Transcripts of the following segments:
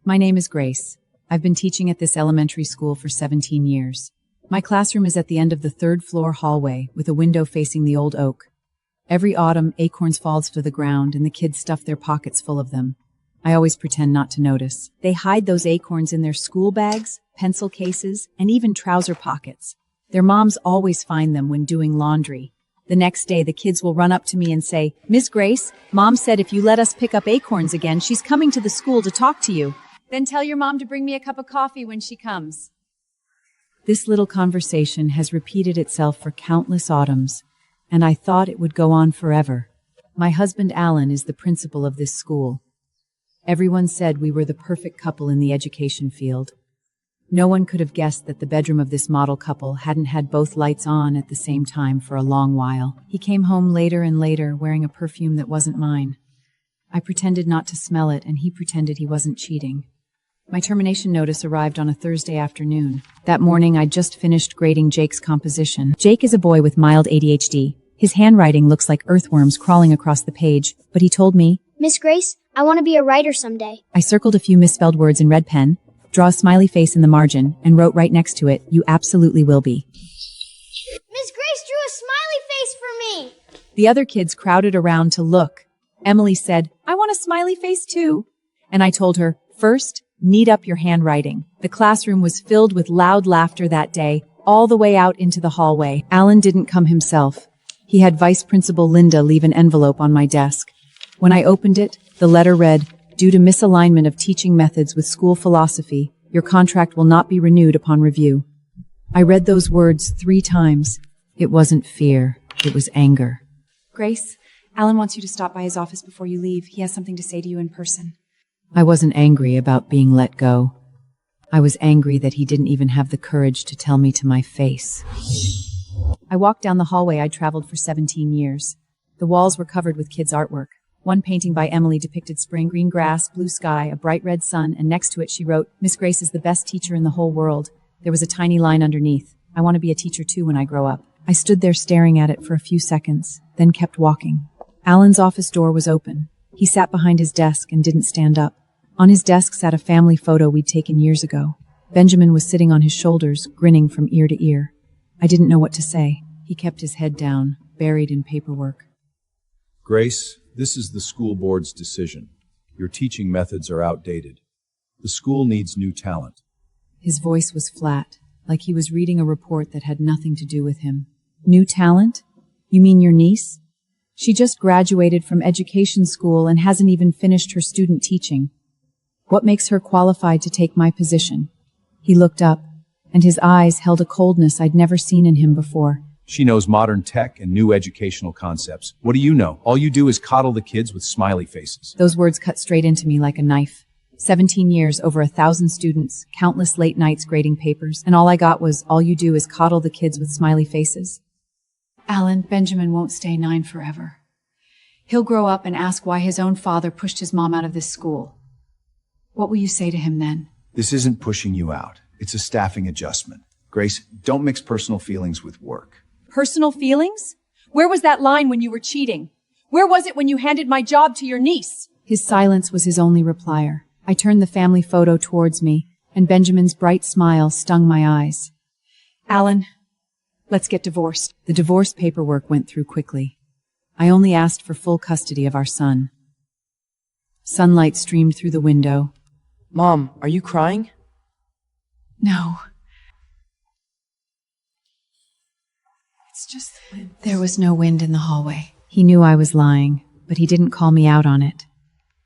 My name is Grace. I've been teaching at this elementary school for 17 years. My classroom is at the end of the third-floor hallway with a window facing the old oak. Every autumn, acorns fall to the ground and the kids stuff their pockets full of them. I always pretend not to notice. They hide those acorns in their school bags, pencil cases, and even trouser pockets. Their moms always find them when doing laundry. The next day, the kids will run up to me and say, "Miss Grace, Mom said if you let us pick up acorns again, she's coming to the school to talk to you. Then tell your mom to bring me a cup of coffee when she comes." This little conversation has repeated itself for countless autumns, and I thought it would go on forever. My husband Alan is the principal of this school. Everyone said we were the perfect couple in the education field. No one could have guessed that the bedroom of this model couple hadn't had both lights on at the same time for a long while. He came home later and later wearing a perfume that wasn't mine. I pretended not to smell it, and he pretended he wasn't cheating. My termination notice arrived on a Thursday afternoon. That morning, I'd just finished grading Jake's composition. Jake is a boy with mild ADHD. His handwriting looks like earthworms crawling across the page, but he told me, "Miss Grace, I want to be a writer someday." I circled a few misspelled words in red pen, draw a smiley face in the margin, and wrote right next to it, "You absolutely will be." Miss Grace drew a smiley face for me. The other kids crowded around to look. Emily said, "I want a smiley face too." And I told her, "First, neat up your handwriting." The classroom was filled with loud laughter that day, all the way out into the hallway. Alan didn't come himself. He had Vice Principal Linda leave an envelope on my desk. When I opened it, the letter read, "Due to misalignment of teaching methods with school philosophy, your contract will not be renewed upon review." I read those words 3 times. It wasn't fear, it was anger. "Grace, Alan wants you to stop by his office before you leave. He has something to say to you in person." I wasn't angry about being let go. I was angry that he didn't even have the courage to tell me to my face. I walked down the hallway I'd traveled for 17 years. The walls were covered with kids' artwork. One painting by Emily depicted spring, green grass, blue sky, a bright red sun, and next to it she wrote, "Miss Grace is the best teacher in the whole world." There was a tiny line underneath, "I want to be a teacher too when I grow up." I stood there staring at it for a few seconds, then kept walking. Alan's office door was open. He sat behind his desk and didn't stand up. On his desk sat a family photo we'd taken years ago. Benjamin was sitting on his shoulders, grinning from ear to ear. I didn't know what to say. He kept his head down, buried in paperwork. "Grace, this is the school board's decision. Your teaching methods are outdated. The school needs new talent." His voice was flat, like he was reading a report that had nothing to do with him. "New talent? You mean your niece? She just graduated from education school and hasn't even finished her student teaching. What makes her qualified to take my position?" He looked up, and his eyes held a coldness I'd never seen in him before. "She knows modern tech and new educational concepts. What do you know? All you do is coddle the kids with smiley faces." Those words cut straight into me like a knife. 17 years, over 1,000 students, countless late nights grading papers, and all I got was, "All you do is coddle the kids with smiley faces." Alan, Benjamin won't stay 9 forever. He'll grow up and ask why his own father pushed his mom out of this school. What will you say to him then? "This isn't pushing you out. It's a staffing adjustment. Grace, don't mix personal feelings with work." Personal feelings? Where was that line when you were cheating? Where was it when you handed my job to your niece? His silence was his only replier. I turned the family photo towards me, and Benjamin's bright smile stung my eyes. "Alan, let's get divorced." The divorce paperwork went through quickly. I only asked for full custody of our son. Sunlight streamed through the window. "Mom, are you crying?" No. It's just the wind. There was no wind in the hallway. He knew I was lying, but he didn't call me out on it.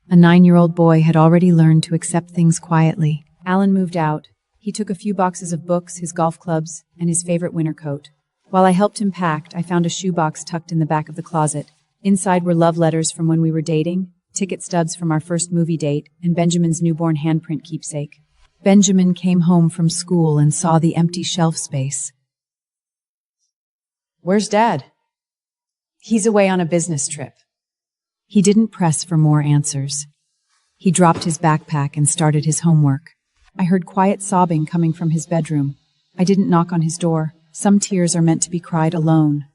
A 9-year-old boy had already learned to accept things quietly. Alan moved out. He took a few boxes of books, his golf clubs, and his favorite winter coat. While I helped him pack, I found a shoebox tucked in the back of the closet. Inside were love letters from when we were dating, ticket stubs from our first movie date, and Benjamin's newborn handprint keepsake. Benjamin came home from school and saw the empty shelf space. "Where's Dad?" "He's away on a business trip." He didn't press for more answers. He dropped his backpack and started his homework. I heard quiet sobbing coming from his bedroom. I didn't knock on his door. Some tears are meant to be cried alone.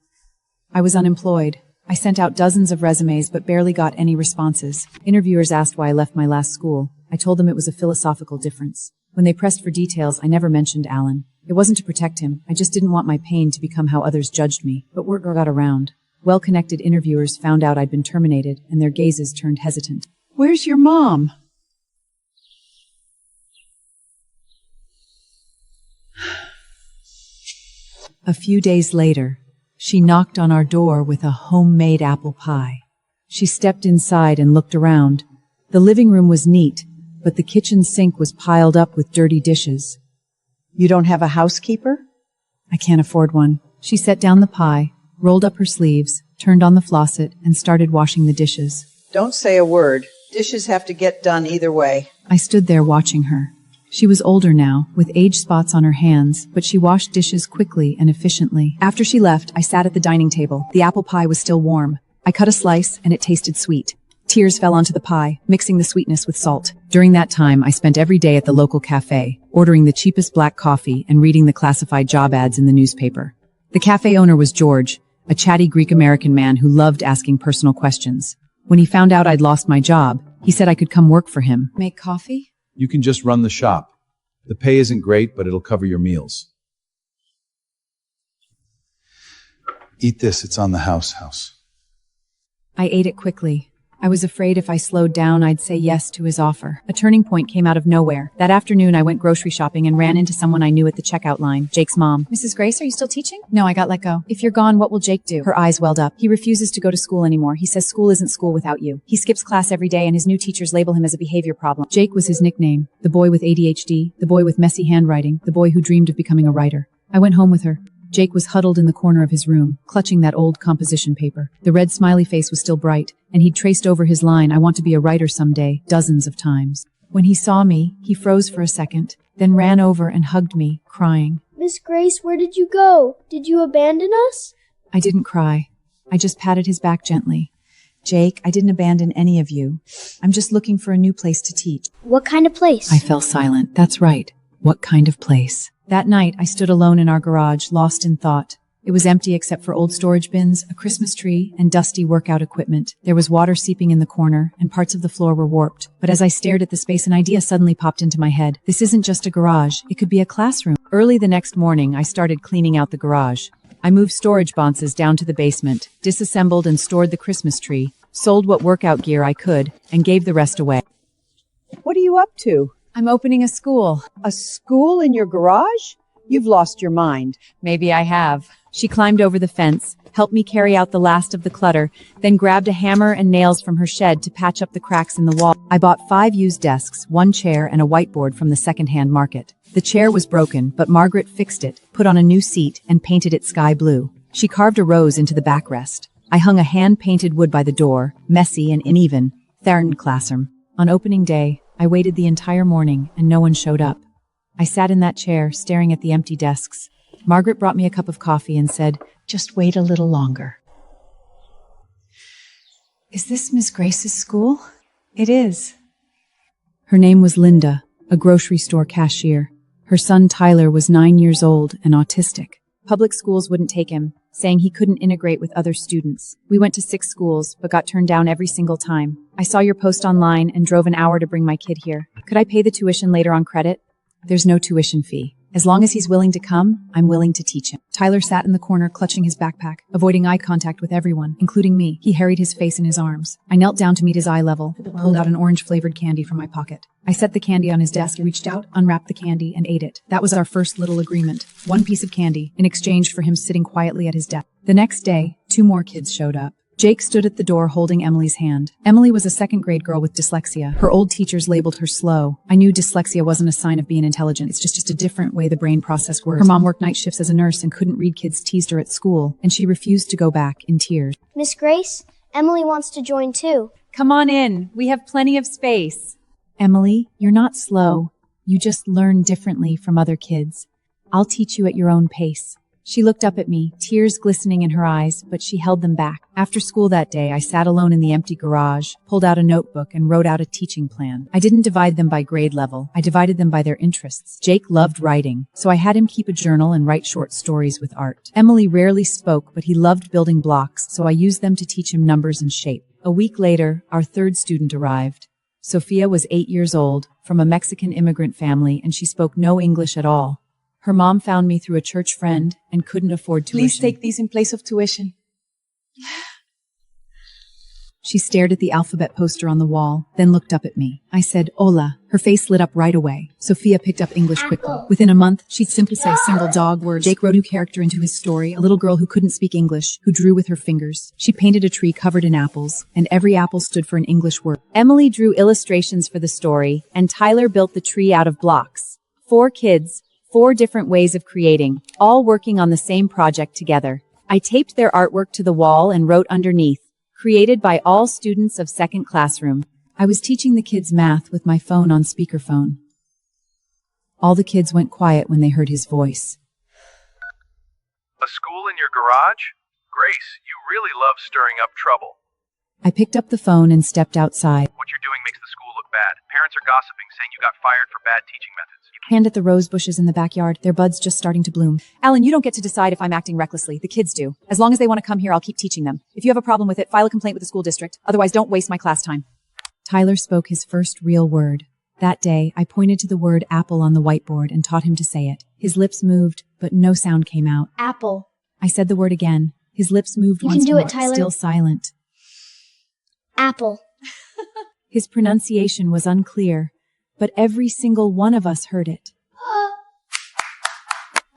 I was unemployed. I sent out dozens of resumes but barely got any responses. Interviewers asked why I left my last school. I told them it was a philosophical difference. When they pressed for details, I never mentioned Alan. It wasn't to protect him. I just didn't want my pain to become how others judged me. But word got around. Well-connected interviewers found out I'd been terminated, and their gazes turned hesitant. Where's your mom? A few days later, she knocked on our door with a homemade apple pie. She stepped inside and looked around. The living room was neat, but the kitchen sink was piled up with dirty dishes. You don't have a housekeeper? I can't afford one. She set down the pie, rolled up her sleeves, turned on the faucet, and started washing the dishes. Don't say a word. Dishes have to get done either way. I stood there watching her. She was older now, with age spots on her hands, but she washed dishes quickly and efficiently. After she left, I sat at the dining table. The apple pie was still warm. I cut a slice, and it tasted sweet. Tears fell onto the pie, mixing the sweetness with salt. During that time, I spent every day at the local cafe, ordering the cheapest black coffee and reading the classified job ads in the newspaper. The cafe owner was George, a chatty Greek-American man who loved asking personal questions. When he found out I'd lost my job, he said I could come work for him. Make coffee? You can just run the shop. The pay isn't great, but it'll cover your meals. Eat this, it's on the house. I ate it quickly. I was afraid if I slowed down, I'd say yes to his offer. A turning point came out of nowhere. That afternoon, I went grocery shopping and ran into someone I knew at the checkout line, Jake's mom. Mrs. Grace, are you still teaching? No, I got let go. If you're gone, what will Jake do? Her eyes welled up. He refuses to go to school anymore. He says school isn't school without you. He skips class every day and his new teachers label him as a behavior problem. Jake was his nickname. The boy with ADHD, the boy with messy handwriting, the boy who dreamed of becoming a writer. I went home with her. Jake was huddled in the corner of his room, clutching that old composition paper. The red smiley face was still bright, and he'd traced over his line, "I want to be a writer someday," dozens of times. When he saw me, he froze for a second, then ran over and hugged me, crying. Miss Grace, where did you go? Did you abandon us? I didn't cry. I just patted his back gently. Jake, I didn't abandon any of you. I'm just looking for a new place to teach. What kind of place? I fell silent. That's right. What kind of place? That night, I stood alone in our garage, lost in thought. It was empty except for old storage bins, a Christmas tree, and dusty workout equipment. There was water seeping in the corner, and parts of the floor were warped. But as I stared at the space, an idea suddenly popped into my head. This isn't just a garage. It could be a classroom. Early the next morning, I started cleaning out the garage. I moved storage boxes down to the basement, disassembled and stored the Christmas tree, sold what workout gear I could, and gave the rest away. What are you up to? I'm opening a school. A school in your garage? You've lost your mind. Maybe I have. She climbed over the fence, helped me carry out the last of the clutter, then grabbed a hammer and nails from her shed to patch up the cracks in the wall. I bought 5 used desks, 1 chair, and a whiteboard from the second-hand market. The chair was broken, but Margaret fixed it, put on a new seat, and painted it sky blue. She carved a rose into the backrest. I hung a hand-painted wood by the door, messy and uneven, third classroom. On opening day, I waited the entire morning, and no one showed up. I sat in that chair, staring at the empty desks. Margaret brought me a cup of coffee and said, "Just wait a little longer." "Is this Miss Grace's school?" "It is." Her name was Linda, a grocery store cashier. Her son Tyler was 9 years old and autistic. Public schools wouldn't take him, saying he couldn't integrate with other students. We went to 6 schools, but got turned down every single time. I saw your post online and drove an hour to bring my kid here. Could I pay the tuition later on credit? There's no tuition fee. As long as he's willing to come, I'm willing to teach him. Tyler sat in the corner clutching his backpack, avoiding eye contact with everyone, including me. He harried his face in his arms. I knelt down to meet his eye level, pulled out an orange-flavored candy from my pocket. I set the candy on his desk, reached out, unwrapped the candy, and ate it. That was our first little agreement. 1 piece of candy, in exchange for him sitting quietly at his desk. The next day, 2 more kids showed up. Jake stood at the door holding Emily's hand. Emily was a 2nd-grade girl with dyslexia. Her old teachers labeled her slow. I knew dyslexia wasn't a sign of being intelligent. It's just a different way the brain process works. Her mom worked night shifts as a nurse and couldn't read kids, teased her at school, and she refused to go back in tears. Miss Grace, Emily wants to join too. Come on in. We have plenty of space. Emily, you're not slow. You just learn differently from other kids. I'll teach you at your own pace. She looked up at me, tears glistening in her eyes, but she held them back. After school that day, I sat alone in the empty garage, pulled out a notebook, and wrote out a teaching plan. I didn't divide them by grade level. I divided them by their interests. Jake loved writing, so I had him keep a journal and write short stories with art. Emily rarely spoke, but he loved building blocks, so I used them to teach him numbers and shape. A week later, our 3rd student arrived. Sophia was 8 years old, from a Mexican immigrant family, and she spoke no English at all. Her mom found me through a church friend and couldn't afford tuition. Please take these in place of tuition. She stared at the alphabet poster on the wall, then looked up at me. I said, "Hola." Her face lit up right away. Sophia picked up English quickly. Within a month, she'd simply say a single dog word. Jake wrote a new character into his story, a little girl who couldn't speak English, who drew with her fingers. She painted a tree covered in apples, and every apple stood for an English word. Emily drew illustrations for the story, and Tyler built the tree out of blocks. 4 kids, 4 different ways of creating, all working on the same project together. I taped their artwork to the wall and wrote underneath, "Created by all students of second classroom." I was teaching the kids math with my phone on speakerphone. All the kids went quiet when they heard his voice. A school in your garage? Grace, you really love stirring up trouble. I picked up the phone and stepped outside. What you're doing makes the school look bad. Parents are gossiping, saying you got fired for bad teaching methods. Hand at the rose bushes in the backyard, their buds just starting to bloom. Alan, you don't get to decide if I'm acting recklessly. The kids do. As long as they want to come here, I'll keep teaching them. If you have a problem with it, file a complaint with the school district. Otherwise, don't waste my class time. Tyler spoke his first real word. That day, I pointed to the word apple on the whiteboard and taught him to say it. His lips moved, but no sound came out. Apple. I said the word again. His lips moved You once can do more, it, Tyler. still silent. Apple. His pronunciation was unclear, but every single one of us heard it.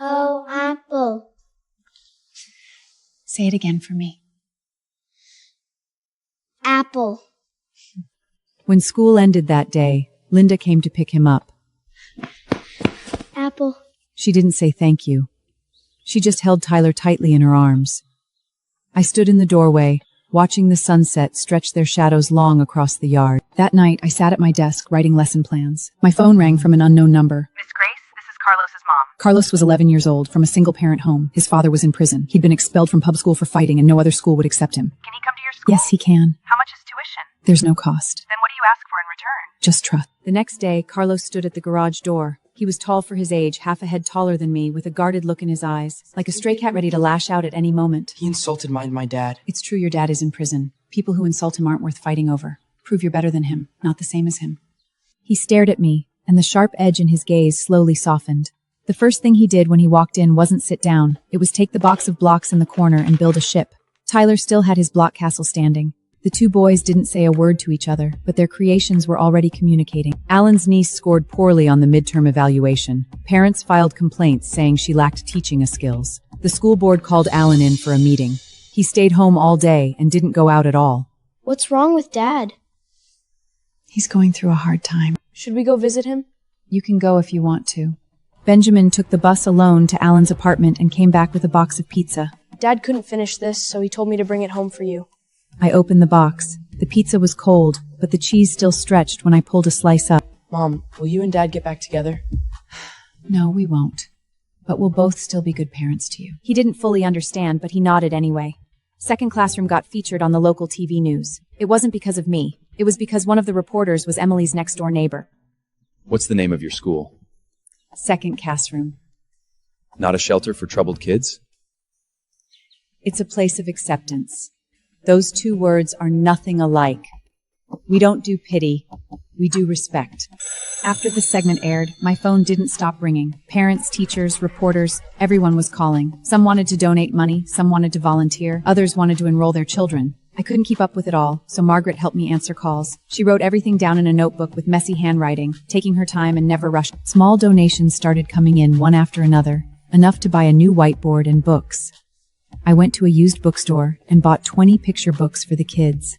Oh, apple. Say it again for me. Apple. When school ended that day, Linda came to pick him up. Apple. She didn't say thank you. She just held Tyler tightly in her arms. I stood in the doorway, watching the sunset stretch their shadows long across the yard. That night, I sat at my desk writing lesson plans. My phone rang from an unknown number. Miss Grace, this is Carlos's mom. Carlos was 11 years old, from a single-parent home. His father was in prison. He'd been expelled from public school for fighting, and no other school would accept him. Can he come to your school? Yes, he can. How much is tuition? There's no cost. Then what do you ask for in return? Just trust. The next day, Carlos stood at the garage door. He was tall for his age, half a head taller than me, with a guarded look in his eyes, like a stray cat ready to lash out at any moment. He insulted my dad. It's true your dad is in prison. People who insult him aren't worth fighting over. Prove you're better than him, not the same as him. He stared at me, and the sharp edge in his gaze slowly softened. The first thing he did when he walked in wasn't sit down. It was take the box of blocks in the corner and build a ship. Tyler still had his block castle standing. The 2 boys didn't say a word to each other, but their creations were already communicating. Alan's niece scored poorly on the midterm evaluation. Parents filed complaints saying she lacked teaching skills. The school board called Alan in for a meeting. He stayed home all day and didn't go out at all. What's wrong with Dad? He's going through a hard time. Should we go visit him? You can go if you want to. Benjamin took the bus alone to Alan's apartment and came back with a box of pizza. Dad couldn't finish this, so he told me to bring it home for you. I opened the box. The pizza was cold, but the cheese still stretched when I pulled a slice up. Mom, will you and Dad get back together? No, we won't. But we'll both still be good parents to you. He didn't fully understand, but he nodded anyway. Second Classroom got featured on the local TV news. It wasn't because of me. It was because one of the reporters was Emily's next-door neighbor. What's the name of your school? Second Classroom. Not a shelter for troubled kids? It's a place of acceptance. Those 2 words are nothing alike. We don't do pity. We do respect. After the segment aired, my phone didn't stop ringing. Parents, teachers, reporters, everyone was calling. Some wanted to donate money, some wanted to volunteer, others wanted to enroll their children. I couldn't keep up with it all, so Margaret helped me answer calls. She wrote everything down in a notebook with messy handwriting, taking her time and never rushed. Small donations started coming in one after another, enough to buy a new whiteboard and books. I went to a used bookstore and bought 20 picture books for the kids.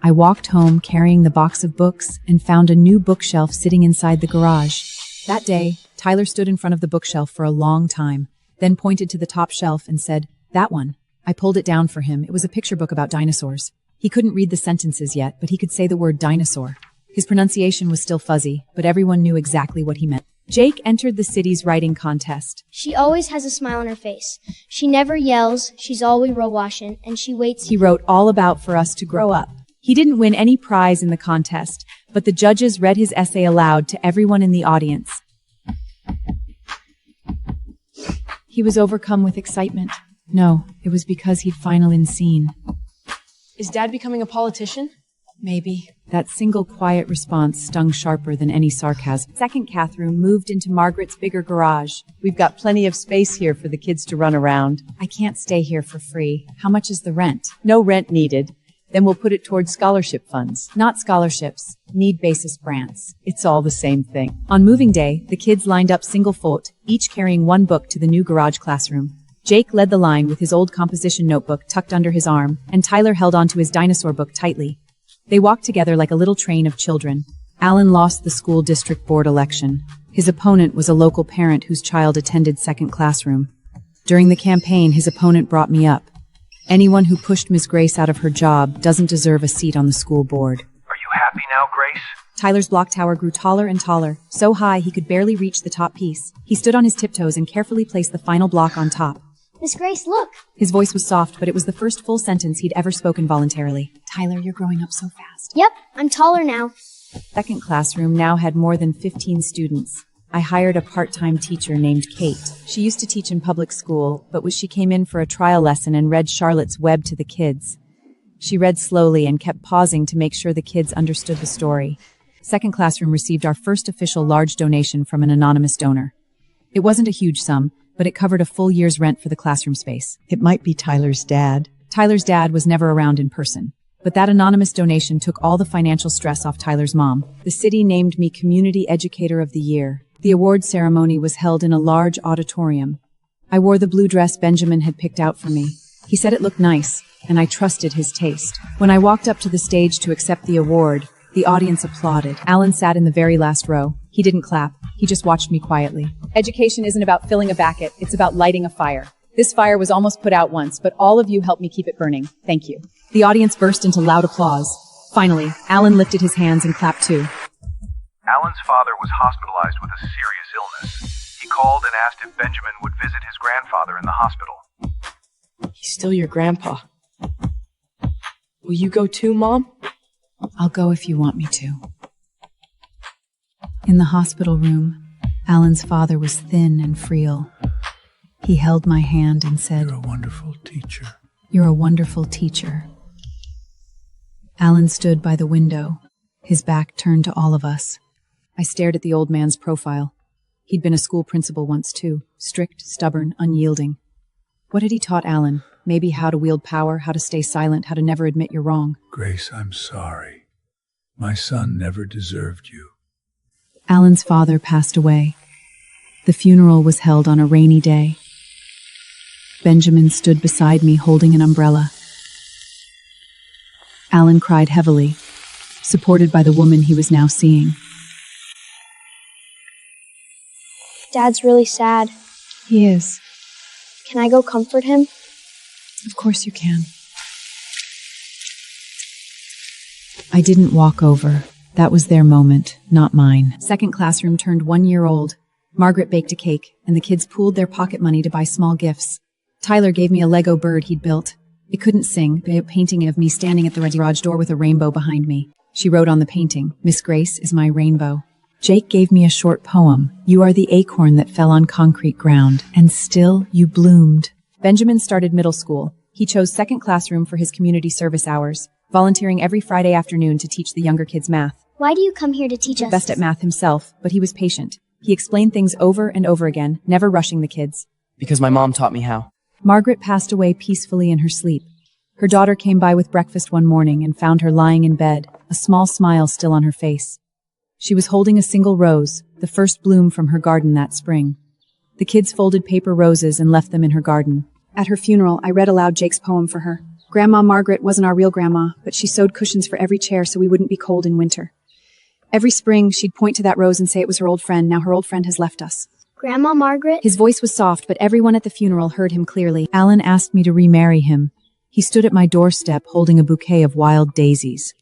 I walked home carrying the box of books and found a new bookshelf sitting inside the garage. That day, Tyler stood in front of the bookshelf for a long time, then pointed to the top shelf and said, "That one." I pulled it down for him. It was a picture book about dinosaurs. He couldn't read the sentences yet, but he could say the word dinosaur. His pronunciation was still fuzzy, but everyone knew exactly what he meant. Jake entered the city's writing contest. She always has a smile on her face. She never yells, she's always row-washing, and she waits. He wrote all about for us to grow up. He didn't win any prize in the contest, but the judges read his essay aloud to everyone in the audience. He was overcome with excitement. No, it was because he'd finally seen. Is Dad becoming a politician? Maybe. That single quiet response stung sharper than any sarcasm. Second Catherine moved into Margaret's bigger garage. We've got plenty of space here for the kids to run around. I can't stay here for free. How much is the rent? No rent needed. Then we'll put it towards scholarship funds. Not scholarships. Need basis grants. It's all the same thing. On moving day, the kids lined up single foot, each carrying one book to the new garage classroom. Jake led the line with his old composition notebook tucked under his arm, and Tyler held onto his dinosaur book tightly. They walked together like a little train of children. Alan lost the school district board election. His opponent was a local parent whose child attended second classroom. During the campaign, his opponent brought me up. Anyone who pushed Miss Grace out of her job doesn't deserve a seat on the school board. Are you happy now, Grace? Tyler's block tower grew taller and taller, so high he could barely reach the top piece. He stood on his tiptoes and carefully placed the final block on top. Miss Grace, look. His voice was soft, but it was the first full sentence he'd ever spoken voluntarily. Tyler, you're growing up so fast. Yep, I'm taller now. Second classroom now had more than 15 students. I hired a part-time teacher named Kate. She used to teach in public school, but she came in for a trial lesson and read Charlotte's Web to the kids. She read slowly and kept pausing to make sure the kids understood the story. Second classroom received our first official large donation from an anonymous donor. It wasn't a huge sum, but it covered a full year's rent for the classroom space. It might be Tyler's dad. Tyler's dad was never around in person, but that anonymous donation took all the financial stress off Tyler's mom. The city named me Community Educator of the Year. The award ceremony was held in a large auditorium. I wore the blue dress Benjamin had picked out for me. He said it looked nice, and I trusted his taste. When I walked up to the stage to accept the award, the audience applauded. Alan sat in the very last row. He didn't clap. He just watched me quietly. Education isn't about filling a bucket. It's about lighting a fire. This fire was almost put out once, but all of you helped me keep it burning. Thank you. The audience burst into loud applause. Finally, Alan lifted his hands and clapped too. Alan's father was hospitalized with a serious illness. He called and asked if Benjamin would visit his grandfather in the hospital. He's still your grandpa. Will you go too, Mom? I'll go if you want me to. In the hospital room, Alan's father was thin and frail. He held my hand and said, "You're a wonderful teacher." "You're a wonderful teacher." Alan stood by the window, his back turned to all of us. I stared at the old man's profile. He'd been a school principal once too, strict, stubborn, unyielding. What had he taught Alan? Maybe how to wield power, how to stay silent, how to never admit you're wrong. Grace, I'm sorry. My son never deserved you. Alan's father passed away. The funeral was held on a rainy day. Benjamin stood beside me holding an umbrella. Alan cried heavily, supported by the woman he was now seeing. Dad's really sad. He is. Can I go comfort him? Of course you can. I didn't walk over. That was their moment, not mine. Second classroom turned 1 year old. Margaret baked a cake, and the kids pooled their pocket money to buy small gifts. Tyler gave me a Lego bird he'd built. It couldn't sing, but a painting of me standing at the garage door with a rainbow behind me. She wrote on the painting, "Miss Grace is my rainbow." Jake gave me a short poem. "You are the acorn that fell on concrete ground, and still you bloomed." Benjamin started middle school. He chose second classroom for his community service hours, volunteering every Friday afternoon to teach the younger kids math. Why do you come here to teach us? Best at math himself, but he was patient. He explained things over and over again, never rushing the kids. Because my mom taught me how. Margaret passed away peacefully in her sleep. Her daughter came by with breakfast one morning and found her lying in bed, a small smile still on her face. She was holding a single rose, the first bloom from her garden that spring. The kids folded paper roses and left them in her garden. At her funeral, I read aloud Jake's poem for her. Grandma Margaret wasn't our real grandma, but she sewed cushions for every chair so we wouldn't be cold in winter. Every spring, she'd point to that rose and say it was her old friend. Now her old friend has left us. Grandma Margaret? His voice was soft, but everyone at the funeral heard him clearly. Alan asked me to remarry him. He stood at my doorstep holding a bouquet of wild daisies.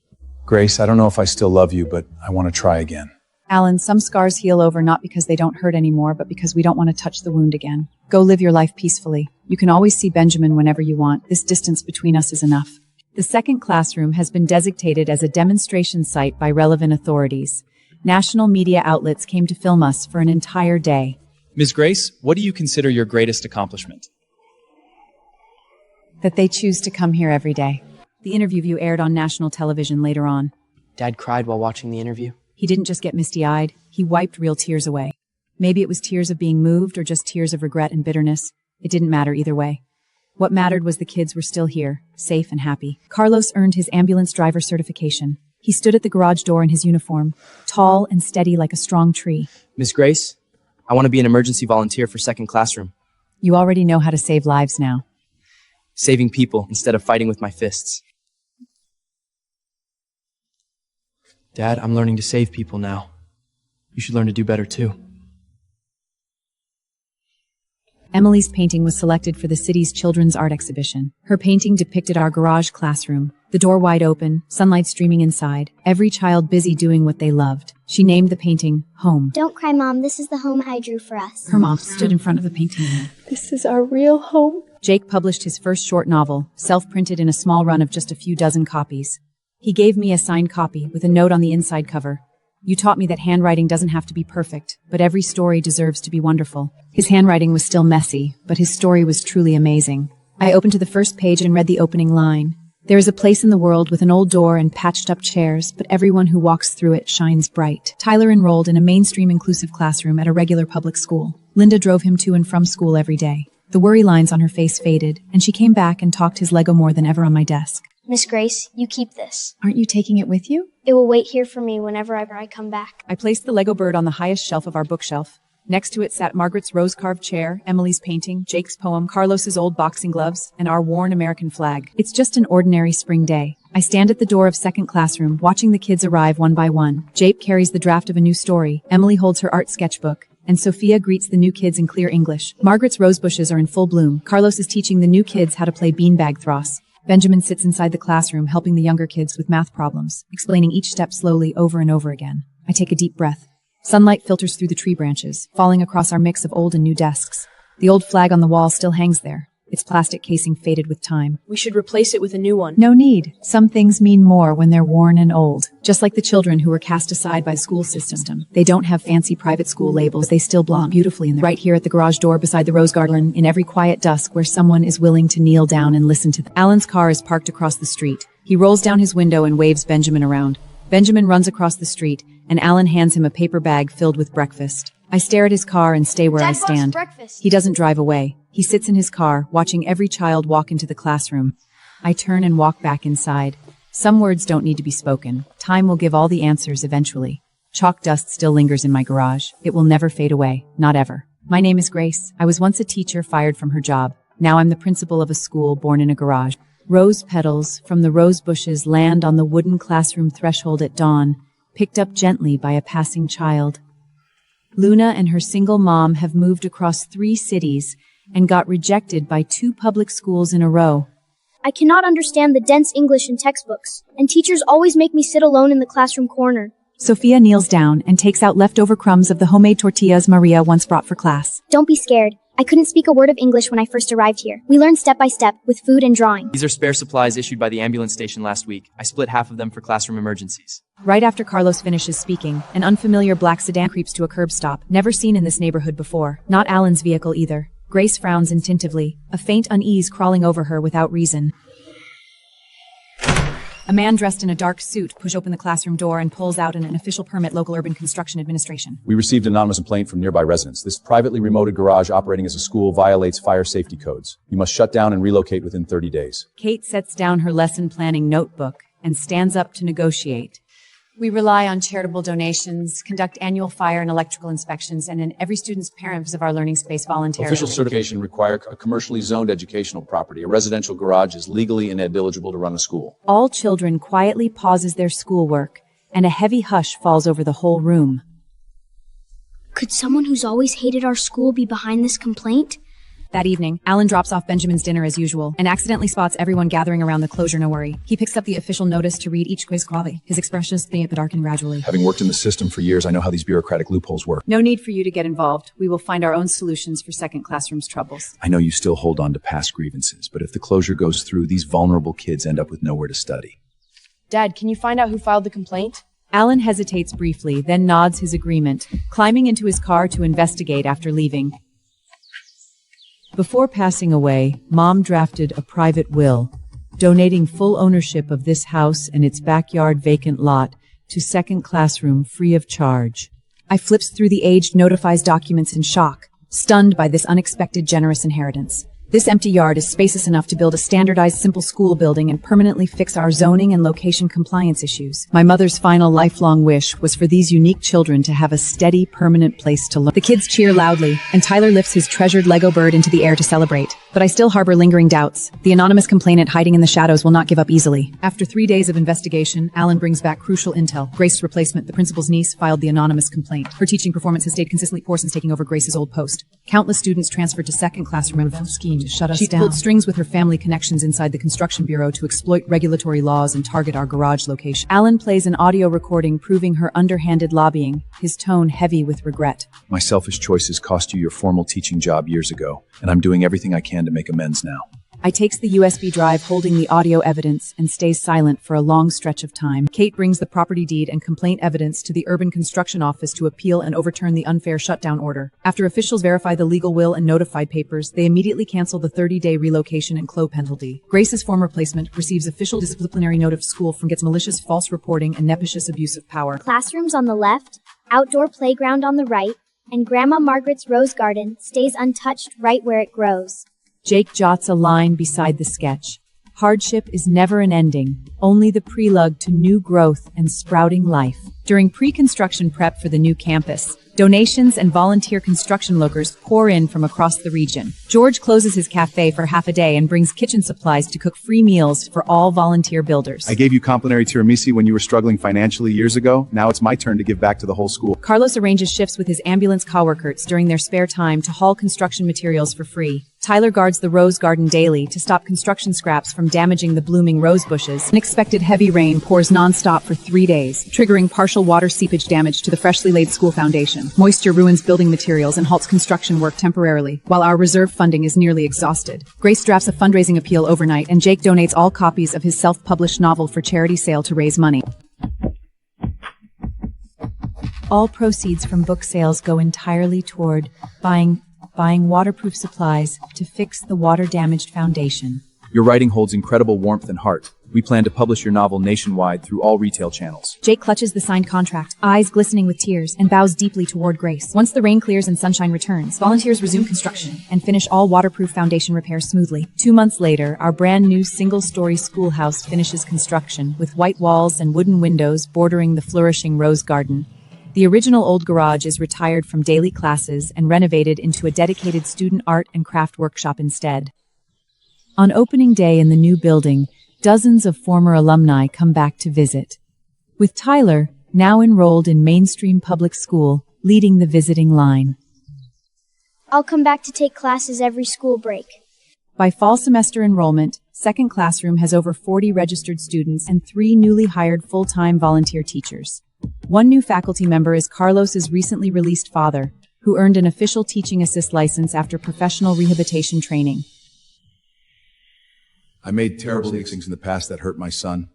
Grace, I don't know if I still love you, but I want to try again. Alan, some scars heal over not because they don't hurt anymore, but because we don't want to touch the wound again. Go live your life peacefully. You can always see Benjamin whenever you want. This distance between us is enough. The second classroom has been designated as a demonstration site by relevant authorities. National media outlets came to film us for an entire day. Ms. Grace, what do you consider your greatest accomplishment? That they choose to come here every day. The interview aired on national television later on. Dad cried while watching the interview. He didn't just get misty-eyed, he wiped real tears away. Maybe it was tears of being moved or just tears of regret and bitterness. It didn't matter either way. What mattered was the kids were still here, safe and happy. Carlos earned his ambulance driver certification. He stood at the garage door in his uniform, tall and steady like a strong tree. Miss Grace, I want to be an emergency volunteer for second classroom. You already know how to save lives now. Saving people instead of fighting with my fists. Dad, I'm learning to save people now. You should learn to do better too. Emily's painting was selected for the city's children's art exhibition. Her painting depicted our garage classroom, the door wide open, sunlight streaming inside, every child busy doing what they loved. She named the painting Home. Don't cry, Mom. This is the home I drew for us. Her mom stood in front of the painting. This is our real home. Jake published his first short novel, self-printed in a small run of just a few dozen copies. He gave me a signed copy with a note on the inside cover. You taught me that handwriting doesn't have to be perfect, but every story deserves to be wonderful. His handwriting was still messy, but his story was truly amazing. I opened to the first page and read the opening line. There is a place in the world with an old door and patched-up chairs, but everyone who walks through it shines bright. Tyler enrolled in a mainstream inclusive classroom at a regular public school. Linda drove him to and from school every day. The worry lines on her face faded, and she came back and talked his Lego more than ever on my desk. Miss Grace, you keep this. Aren't you taking it with you? It will wait here for me whenever I come back. I placed the Lego bird on the highest shelf of our bookshelf. Next to it sat Margaret's rose-carved chair, Emily's painting, Jake's poem, Carlos's old boxing gloves, and our worn American flag. It's just an ordinary spring day. I stand at the door of second classroom, watching the kids arrive one by one. Jake carries the draft of a new story. Emily holds her art sketchbook. And Sophia greets the new kids in clear English. Margaret's rose bushes are in full bloom. Carlos is teaching the new kids how to play beanbag thross. Benjamin sits inside the classroom helping the younger kids with math problems, explaining each step slowly over and over again. I take a deep breath. Sunlight filters through the tree branches, falling across our mix of old and new desks. The old flag on the wall still hangs there, its plastic casing faded with time. We should replace it with a new one. No need. Some things mean more when they're worn and old. Just like the children who were cast aside by the school system. They don't have fancy private school labels. They still belong beautifully in right here at the garage door beside the rose garden in every quiet dusk where someone is willing to kneel down and listen to them. Alan's car is parked across the street. He rolls down his window and waves Benjamin around. Benjamin runs across the street, and Alan hands him a paper bag filled with breakfast. I stare at his car and stay where I stand. He doesn't drive away. He sits in his car, watching every child walk into the classroom. I turn and walk back inside. Some words don't need to be spoken. Time will give all the answers eventually. Chalk dust still lingers in my garage. It will never fade away. Not ever. My name is Grace. I was once a teacher fired from her job. Now I'm the principal of a school born in a garage. Rose petals from the rose bushes land on the wooden classroom threshold at dawn, picked up gently by a passing child. Luna and her single mom have moved across 3 cities and got rejected by 2 public schools in a row. I cannot understand the dense English in textbooks, and teachers always make me sit alone in the classroom corner. Sophia kneels down and takes out leftover crumbs of the homemade tortillas Maria once brought for class. Don't be scared. I couldn't speak a word of English when I first arrived here. We learned step by step, with food and drawing. These are spare supplies issued by the ambulance station last week. I split half of them for classroom emergencies. Right after Carlos finishes speaking, an unfamiliar black sedan creeps to a curb stop, never seen in this neighborhood before. Not Alan's vehicle either. Grace frowns instinctively, a faint unease crawling over her without reason. A man dressed in a dark suit pushes open the classroom door and pulls out an official permit, local urban construction administration. We received an anonymous complaint from nearby residents. This privately remoted garage operating as a school violates fire safety codes. You must shut down and relocate within 30 days. Kate sets down her lesson planning notebook and stands up to negotiate. We rely on charitable donations, conduct annual fire and electrical inspections, and in every student's parents of our learning space voluntarily. Official certification require a commercially zoned educational property. A residential garage is legally ineligible to run a school. All children quietly pauses their schoolwork, and a heavy hush falls over the whole room. Could someone who's always hated our school be behind this complaint? That evening, Alan drops off Benjamin's dinner as usual and accidentally spots everyone gathering around the closure. No worry. He picks up the official notice to read each quiz quality. His expressions darken gradually. Having worked in the system for years, I know how these bureaucratic loopholes work. No need for you to get involved. We will find our own solutions for second classroom's troubles. I know you still hold on to past grievances, but if the closure goes through, these vulnerable kids end up with nowhere to study. Dad, can you find out who filed the complaint? Alan hesitates briefly, then nods his agreement, climbing into his car to investigate after leaving. Before passing away, Mom drafted a private will, donating full ownership of this house and its backyard vacant lot to second classroom free of charge. I flips through the aged notifies documents in shock, stunned by this unexpected generous inheritance. This empty yard is spacious enough to build a standardized simple school building and permanently fix our zoning and location compliance issues. My mother's final lifelong wish was for these unique children to have a steady, permanent place to learn. The kids cheer loudly, and Tyler lifts his treasured Lego bird into the air to celebrate. But I still harbor lingering doubts. The anonymous complainant hiding in the shadows will not give up easily. After 3 days of investigation, Alan brings back crucial intel. Grace's replacement, the principal's niece, filed the anonymous complaint. Her teaching performance has stayed consistently poor since taking over Grace's old post. Countless students transferred to second classroom in a scheme to shut us down. She pulled strings with her family connections inside the construction bureau to exploit regulatory laws and target our garage location. Alan plays an audio recording proving her underhanded lobbying, his tone heavy with regret. My selfish choices cost you your formal teaching job years ago, and I'm doing everything I can to make amends now. I takes the USB drive holding the audio evidence and stays silent for a long stretch of time. Kate brings the property deed and complaint evidence to the Urban Construction Office to appeal and overturn the unfair shutdown order. After officials verify the legal will and notified papers, they immediately cancel the 30-day relocation and CLO penalty. Grace's former placement receives official disciplinary note of school from gets malicious false reporting and nepicious abuse of power. Classrooms on the left, outdoor playground on the right, and Grandma Margaret's rose garden stays untouched right where it grows. Jake jots a line beside the sketch. Hardship is never an ending, only the prelude to new growth and sprouting life. During pre-construction prep for the new campus, donations and volunteer construction workers pour in from across the region. George closes his cafe for half a day and brings kitchen supplies to cook free meals for all volunteer builders. I gave you complimentary tiramisu when you were struggling financially years ago. Now it's my turn to give back to the whole school. Carlos arranges shifts with his ambulance coworkers during their spare time to haul construction materials for free. Tyler guards the rose garden daily to stop construction scraps from damaging the blooming rose bushes. Unexpected heavy rain pours nonstop for 3 days, triggering partial water seepage damage to the freshly laid school foundation. Moisture ruins building materials and halts construction work temporarily, while our reserve funding is nearly exhausted. Grace drafts a fundraising appeal overnight, and Jake donates all copies of his self-published novel for charity sale to raise money. All proceeds from book sales go entirely toward buying waterproof supplies to fix the water-damaged foundation. Your writing holds incredible warmth and heart. We plan to publish your novel nationwide through all retail channels. Jake clutches the signed contract, eyes glistening with tears, and bows deeply toward Grace. Once the rain clears and sunshine returns, volunteers resume construction and finish all waterproof foundation repairs smoothly. 2 months later, our brand new single-story schoolhouse finishes construction with white walls and wooden windows bordering the flourishing rose garden. The original old garage is retired from daily classes and renovated into a dedicated student art and craft workshop instead. On opening day in the new building, dozens of former alumni come back to visit, with Tyler, now enrolled in mainstream public school, leading the visiting line. I'll come back to take classes every school break. By fall semester enrollment, second classroom has over 40 registered students and 3 newly hired full-time volunteer teachers. One new faculty member is Carlos's recently released father, who earned an official teaching assist license after professional rehabilitation training. I made terrible things in the past that hurt my son.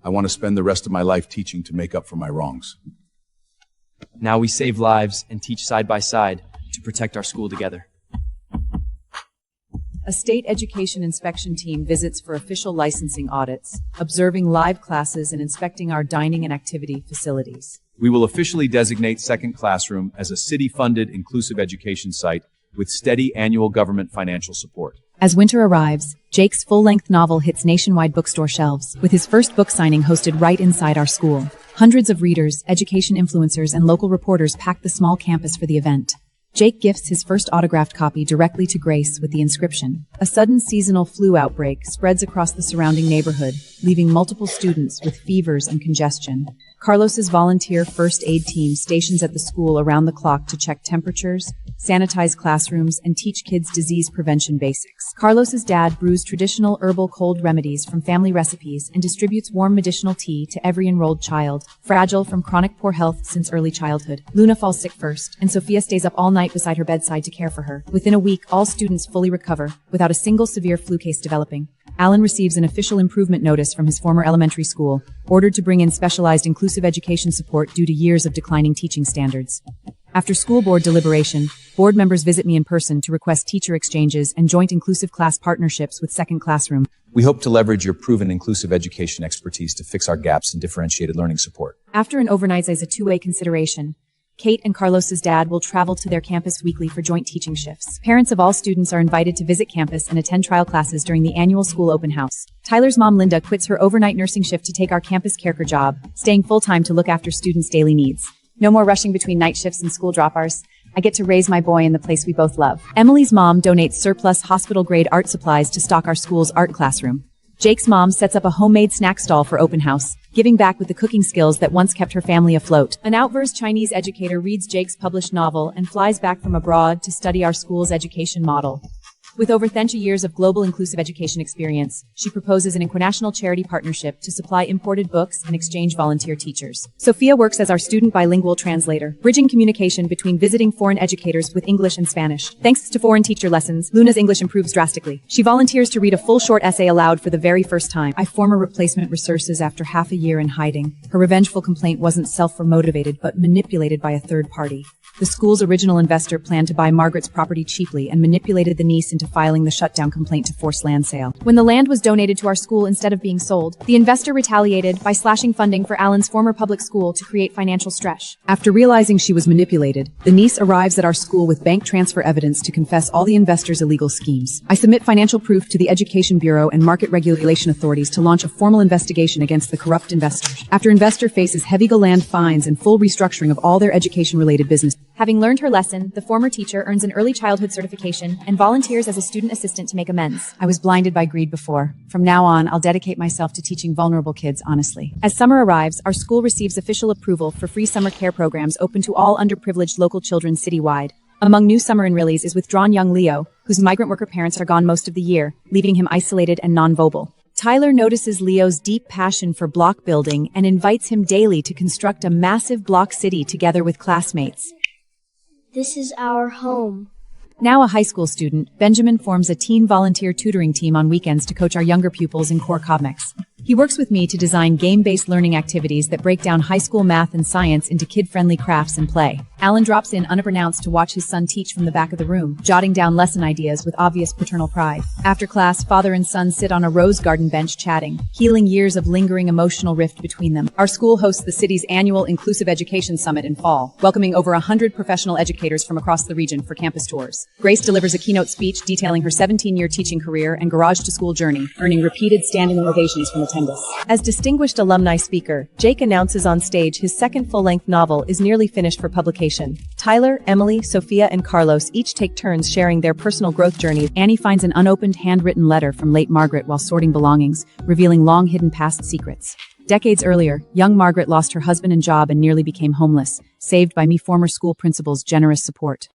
I want to spend the rest of my life teaching to make up for my wrongs. Now we save lives and teach side by side to protect our school together. A state education inspection team visits for official licensing audits, observing live classes and inspecting our dining and activity facilities. We will officially designate Second Classroom as a city-funded inclusive education site with steady annual government financial support. As winter arrives, Jake's full-length novel hits nationwide bookstore shelves, with his first book signing hosted right inside our school. Hundreds of readers, education influencers, and local reporters pack the small campus for the event. Jake gifts his first autographed copy directly to Grace with the inscription. A sudden seasonal flu outbreak spreads across the surrounding neighborhood, leaving multiple students with fevers and congestion. Carlos's volunteer first aid team stations at the school around the clock to check temperatures, sanitize classrooms, and teach kids disease prevention basics. Carlos's dad brews traditional herbal cold remedies from family recipes and distributes warm medicinal tea to every enrolled child, fragile from chronic poor health since early childhood. Luna falls sick first, and Sophia stays up all night beside her bedside to care for her. Within a week, all students fully recover, without a single severe flu case developing. Alan receives an official improvement notice from his former elementary school, ordered to bring in specialized inclusive education support due to years of declining teaching standards. After school board deliberation, board members visit me in person to request teacher exchanges and joint inclusive class partnerships with Second Classroom. We hope to leverage your proven inclusive education expertise to fix our gaps in differentiated learning support. After an overnight as a two-way consideration, Kate and Carlos's dad will travel to their campus weekly for joint teaching shifts. Parents of all students are invited to visit campus and attend trial classes during the annual school open house. Tyler's mom, Linda, quits her overnight nursing shift to take our campus caregiver job, staying full-time to look after students' daily needs. No more rushing between night shifts and school drop-offs. I get to raise my boy in the place we both love. Emily's mom donates surplus hospital-grade art supplies to stock our school's art classroom. Jake's mom sets up a homemade snack stall for open house, giving back with the cooking skills that once kept her family afloat. An outverse Chinese educator reads Jake's published novel and flies back from abroad to study our school's education model. With over 30 years of global inclusive education experience, she proposes an international charity partnership to supply imported books and exchange volunteer teachers. Sophia works as our student bilingual translator, bridging communication between visiting foreign educators with English and Spanish. Thanks to foreign teacher lessons, Luna's English improves drastically. She volunteers to read a full short essay aloud for the very first time. I former replacement resurfaces after half a year in hiding. Her revengeful complaint wasn't self-motivated but manipulated by a third party. The school's original investor planned to buy Margaret's property cheaply and manipulated the niece into filing the shutdown complaint to force land sale. When the land was donated to our school instead of being sold, the investor retaliated by slashing funding for Alan's former public school to create financial stress. After realizing she was manipulated, the niece arrives at our school with bank transfer evidence to confess all the investor's illegal schemes. I submit financial proof to the Education Bureau and Market Regulation Authorities to launch a formal investigation against the corrupt investors. After investor faces heavy land fines and full restructuring of all their education-related business. Having learned her lesson, the former teacher earns an early childhood certification and volunteers as a student assistant to make amends. I was blinded by greed before. From now on, I'll dedicate myself to teaching vulnerable kids honestly. As summer arrives, our school receives official approval for free summer care programs open to all underprivileged local children citywide. Among new summer enrollees is withdrawn young Leo, whose migrant worker parents are gone most of the year, leaving him isolated and non-verbal. Tyler notices Leo's deep passion for block building and invites him daily to construct a massive block city together with classmates. This is our home. Now a high school student, Benjamin forms a teen volunteer tutoring team on weekends to coach our younger pupils in core comics. He works with me to design game-based learning activities that break down high school math and science into kid-friendly crafts and play. Alan drops in unannounced to watch his son teach from the back of the room, jotting down lesson ideas with obvious paternal pride. After class, father and son sit on a rose garden bench chatting, healing years of lingering emotional rift between them. Our school hosts the city's annual Inclusive Education Summit in fall, welcoming over 100 professional educators from across the region for campus tours. Grace delivers a keynote speech detailing her 17-year teaching career and garage-to-school journey, earning repeated standing ovations from attendance. As distinguished alumni speaker, Jake announces on stage his second full-length novel is nearly finished for publication. Tyler, Emily, Sophia, and Carlos each take turns sharing their personal growth journey. Annie finds an unopened handwritten letter from late Margaret while sorting belongings, revealing long-hidden past secrets. Decades earlier, young Margaret lost her husband and job and nearly became homeless, saved by me former school principal's generous support.